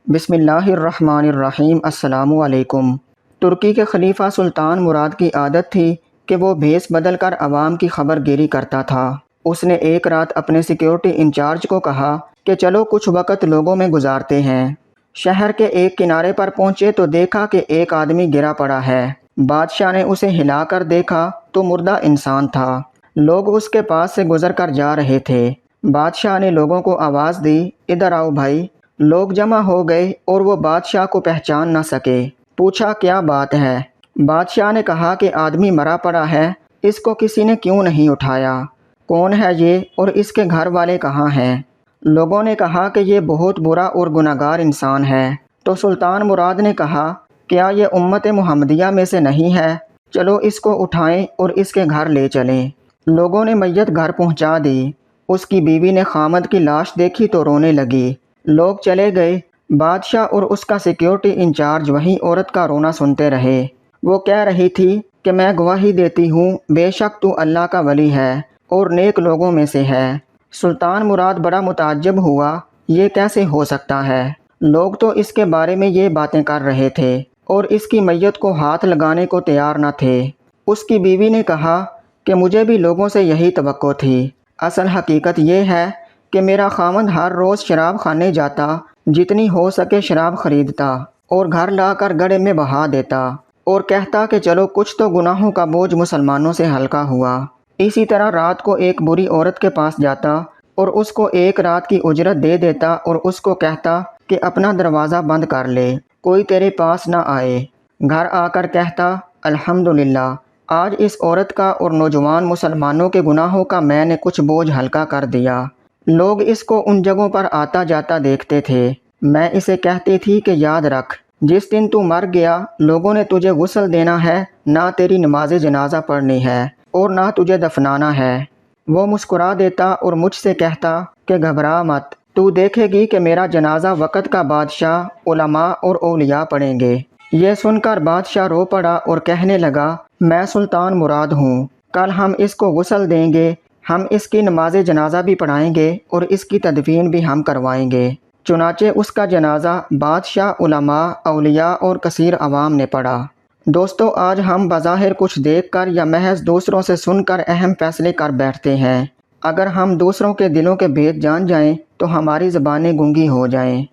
بسم اللہ الرحمن الرحیم۔ السلام علیکم۔ ترکی کے خلیفہ سلطان مراد کی عادت تھی کہ وہ بھیس بدل کر عوام کی خبر گیری کرتا تھا۔ اس نے ایک رات اپنے سیکیورٹی انچارج کو کہا کہ چلو کچھ وقت لوگوں میں گزارتے ہیں۔ شہر کے ایک کنارے پر پہنچے تو دیکھا کہ ایک آدمی گرا پڑا ہے۔ بادشاہ نے اسے ہلا کر دیکھا تو مردہ انسان تھا۔ لوگ اس کے پاس سے گزر کر جا رہے تھے۔ بادشاہ نے لوگوں کو آواز دی، ادھر آؤ بھائی۔ لوگ جمع ہو گئے اور وہ بادشاہ کو پہچان نہ سکے۔ پوچھا کیا بات ہے؟ بادشاہ نے کہا کہ آدمی مرا پڑا ہے، اس کو کسی نے کیوں نہیں اٹھایا؟ کون ہے یہ اور اس کے گھر والے کہاں ہیں؟ لوگوں نے کہا کہ یہ بہت برا اور گناہگار انسان ہے۔ تو سلطان مراد نے کہا کیا یہ امت محمدیہ میں سے نہیں ہے؟ چلو اس کو اٹھائیں اور اس کے گھر لے چلیں۔ لوگوں نے میت گھر پہنچا دی۔ اس کی بیوی نے خامد کی لاش دیکھی تو رونے لگی۔ لوگ چلے گئے۔ بادشاہ اور اس کا سیکیورٹی انچارج وہی عورت کا رونا سنتے رہے۔ وہ کہہ رہی تھی کہ میں گواہی دیتی ہوں بے شک تو اللہ کا ولی ہے اور نیک لوگوں میں سے ہے۔ سلطان مراد بڑا متعجب ہوا، یہ کیسے ہو سکتا ہے؟ لوگ تو اس کے بارے میں یہ باتیں کر رہے تھے اور اس کی میت کو ہاتھ لگانے کو تیار نہ تھے۔ اس کی بیوی نے کہا کہ مجھے بھی لوگوں سے یہی توقع تھی۔ اصل حقیقت یہ ہے کہ میرا خاوند ہر روز شراب خانے جاتا، جتنی ہو سکے شراب خریدتا اور گھر لا کر گڑھے میں بہا دیتا اور کہتا کہ چلو کچھ تو گناہوں کا بوجھ مسلمانوں سے ہلکا ہوا۔ اسی طرح رات کو ایک بری عورت کے پاس جاتا اور اس کو ایک رات کی اجرت دے دیتا اور اس کو کہتا کہ اپنا دروازہ بند کر لے، کوئی تیرے پاس نہ آئے۔ گھر آ کر کہتا الحمدللہ، آج اس عورت کا اور نوجوان مسلمانوں کے گناہوں کا میں نے کچھ بوجھ ہلکا کر دیا۔ لوگ اس کو ان جگہوں پر آتا جاتا دیکھتے تھے۔ میں اسے کہتی تھی کہ یاد رکھ، جس دن تو مر گیا لوگوں نے تجھے غسل دینا ہے، نہ تیری نماز جنازہ پڑھنی ہے اور نہ تجھے دفنانا ہے۔ وہ مسکرا دیتا اور مجھ سے کہتا کہ گھبرا مت، تو دیکھے گی کہ میرا جنازہ وقت کا بادشاہ، علماء اور اولیاء پڑھیں گے۔ یہ سن کر بادشاہ رو پڑا اور کہنے لگا میں سلطان مراد ہوں، کل ہم اس کو غسل دیں گے، ہم اس کی نماز جنازہ بھی پڑھائیں گے اور اس کی تدفین بھی ہم کروائیں گے۔ چنانچہ اس کا جنازہ بادشاہ، علماء، اولیاء اور کثیر عوام نے پڑھا۔ دوستو، آج ہم بظاہر کچھ دیکھ کر یا محض دوسروں سے سن کر اہم فیصلے کر بیٹھتے ہیں۔ اگر ہم دوسروں کے دلوں کے بھید جان جائیں تو ہماری زبانیں گونگی ہو جائیں۔